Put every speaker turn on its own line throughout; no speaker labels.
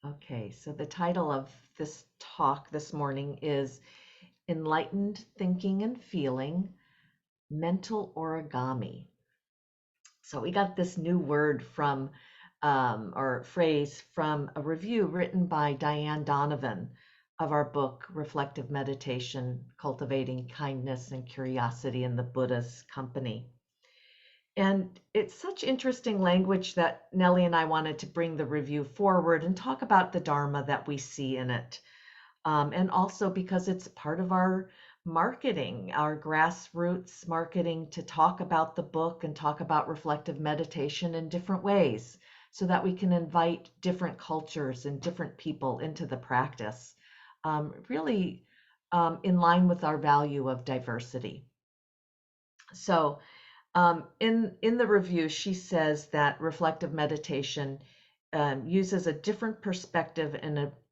Okay, so the title of this talk this morning is Enlightened Thinking and Feeling, Mental Origami. So we got this new word from, or phrase from a review written by Diane Donovan of our book, Reflective Meditation, Cultivating Kindness and Curiosity in the Buddha's Company. And it's such interesting language that Nelly and I wanted to bring the review forward and talk about the Dharma that we see in it. And also because it's part of our marketing, our grassroots marketing, to talk about the book and talk about reflective meditation in different ways so that we can invite different cultures and different people into the practice, really in line with our value of diversity. So in the review, she says that reflective meditation uses a different perspective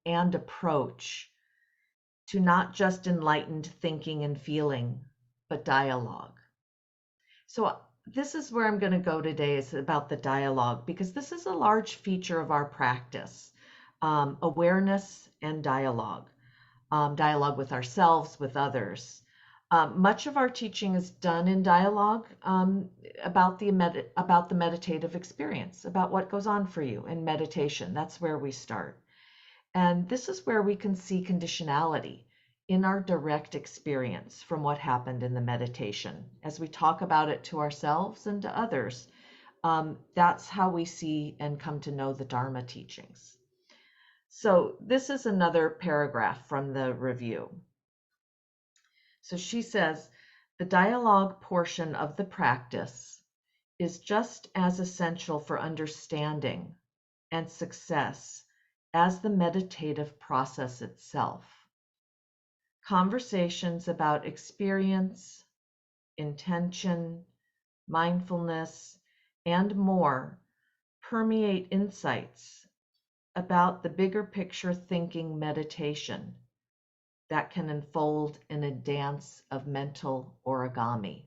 and approach to not just enlightened thinking and feeling, but dialogue. So this is where I'm going to go today, is about the dialogue, because this is a large feature of our practice, awareness and dialogue, dialogue with ourselves, with others. Much of our teaching is done in dialogue about the meditative experience, about what goes on for you in meditation. That's where we start. And this is where we can see conditionality in our direct experience from what happened in the meditation. As we talk about it to ourselves and to others, that's how we see and come to know the Dharma teachings. So this is another paragraph from the review. So she says, the dialogue portion of the practice is just as essential for understanding and success as the meditative process itself. Conversations about experience, intention, mindfulness, and more permeate insights about the bigger picture thinking meditation that can unfold in a dance of mental origami.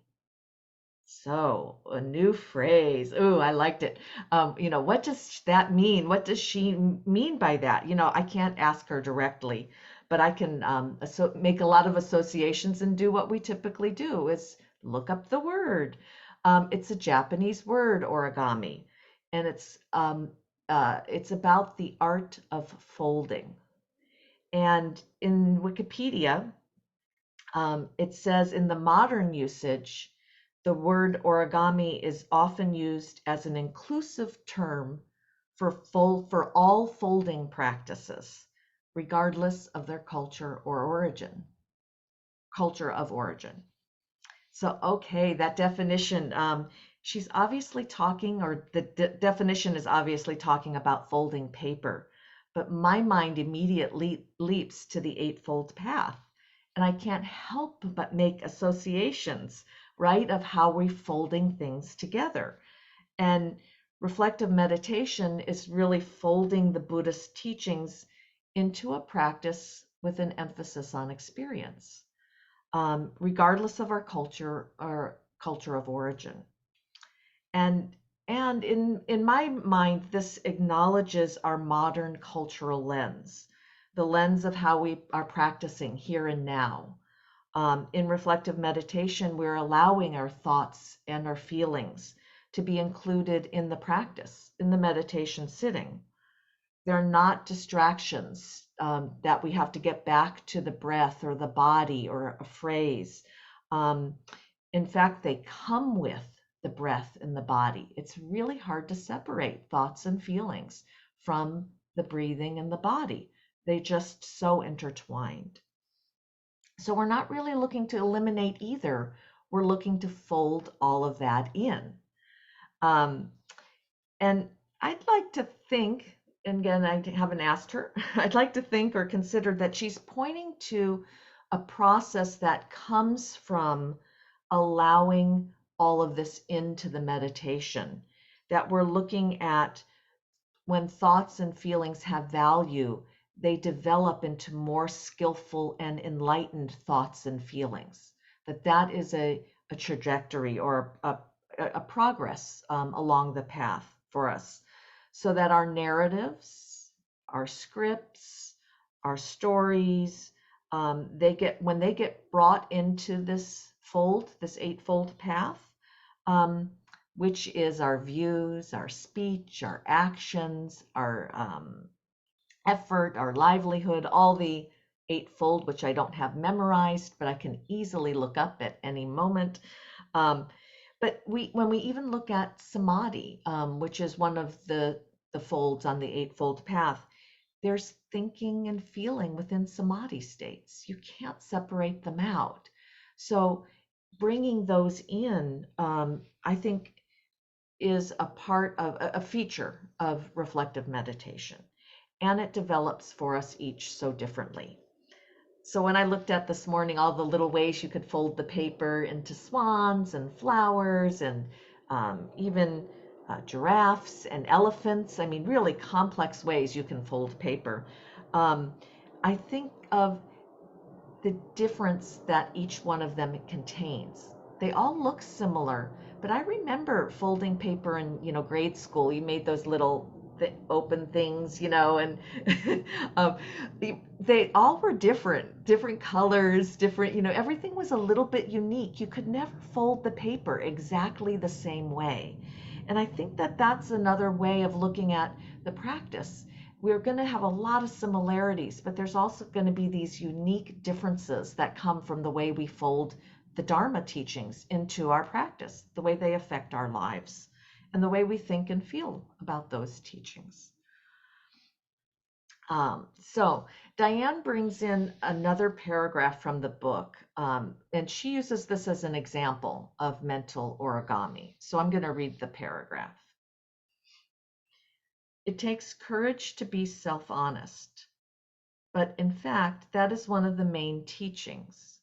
So, a new phrase. Ooh, I liked it. What does that mean? What does she mean by that? I can't ask her directly, but I can make a lot of associations and do what we typically do, is look up the word. It's a Japanese word, origami, and it's about the art of folding. And in Wikipedia, it says in the modern usage, the word origami is often used as an inclusive term for all folding practices, regardless of their culture of origin. So, okay, that definition, she's obviously talking, or the definition is obviously talking about folding paper, but my mind immediately leaps to the Eightfold Path. And I can't help but make associations, right, of how we're folding things together. And reflective meditation is really folding the Buddhist teachings into a practice with an emphasis on experience, regardless of our culture or culture of origin. And in my mind, this acknowledges our modern cultural lens, the lens of how we are practicing here and now. In reflective meditation, we're allowing our thoughts and our feelings to be included in the practice, in the meditation sitting. They're not distractions that we have to get back to the breath or the body or a phrase. Um, in fact, they come with the breath and the body. It's really hard to separate thoughts and feelings from the breathing and the body. They just so intertwined. So we're not really looking to eliminate either. We're looking to fold all of that in. Um, and I'd like to think, and again, I haven't asked her, I'd like to think or consider that she's pointing to a process that comes from allowing all of this into the meditation, that we're looking at when thoughts and feelings have value, they develop into more skillful and enlightened thoughts and feelings. That is a trajectory or a progress along the path for us, so that our narratives, our scripts, our stories. When they get brought into this fold, this eightfold path, which is our views, our speech, our actions, our effort, our livelihood, all the eightfold, which I don't have memorized, but I can easily look up at any moment. But when we even look at samadhi, which is one of the folds on the eightfold path, there's thinking and feeling within samadhi states. You can't separate them out. So bringing those in, I think, is a feature of reflective meditation, and it develops for us each so differently. So when I looked at this morning all the little ways you could fold the paper into swans and flowers and even giraffes and elephants, I mean, really complex ways you can fold paper. I think of the difference that each one of them contains. They all look similar, but I remember folding paper in, grade school. You made those little open things, and um, they all were different colors, different, everything was a little bit unique. You could never fold the paper exactly the same way. And I think that that's another way of looking at the practice. We're going to have a lot of similarities, but there's also going to be these unique differences that come from the way we fold the Dharma teachings into our practice, the way they affect our lives, and the way we think and feel about those teachings. So Diane brings in another paragraph from the book, and she uses this as an example of mental origami. So I'm going to read the paragraph. It takes courage to be self-honest, but in fact, that is one of the main teachings.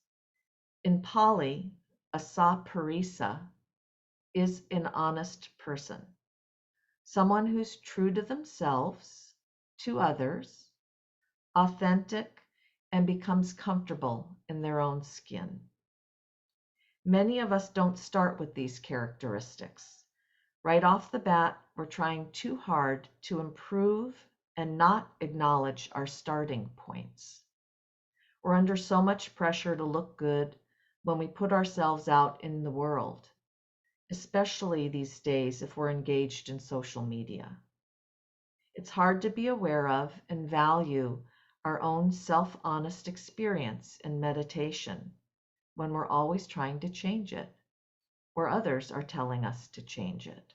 In Pali, a saparisa is an honest person, someone who's true to themselves, to others, authentic, and becomes comfortable in their own skin. Many of us don't start with these characteristics. Right off the bat, we're trying too hard to improve and not acknowledge our starting points. We're under so much pressure to look good when we put ourselves out in the world, especially these days if we're engaged in social media. It's hard to be aware of and value our own self-honest experience in meditation when we're always trying to change it, or others are telling us to change it,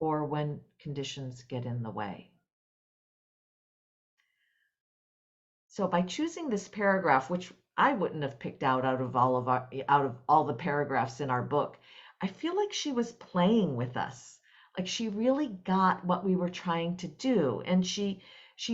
or when conditions get in the way. So by choosing this paragraph, which I wouldn't have picked out of all the paragraphs in our book, I feel like she was playing with us. Like she really got what we were trying to do, and she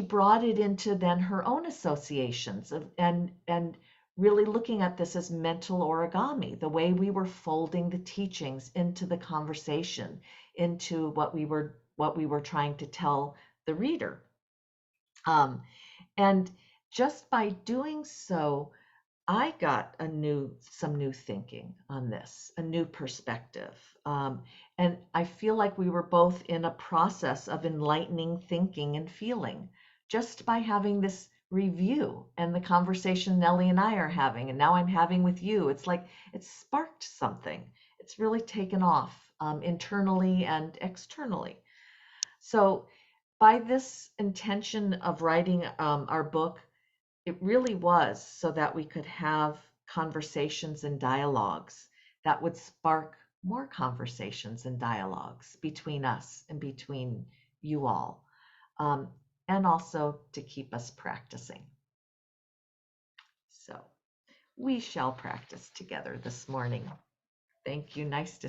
brought it into then her own associations and really looking at this as mental origami, the way we were folding the teachings into the conversation, into what we were trying to tell the reader. And just by doing so, I got some new thinking on this, a new perspective. And I feel like we were both in a process of enlightening thinking and feeling just by having this review and the conversation Nelly and I are having, and now I'm having with you. It's like it sparked something. It's really taken off internally and externally. So by this intention of writing our book, it really was so that we could have conversations and dialogues that would spark more conversations and dialogues between us and between you all, and also to keep us practicing. So we shall practice together this morning. Thank you. Nice to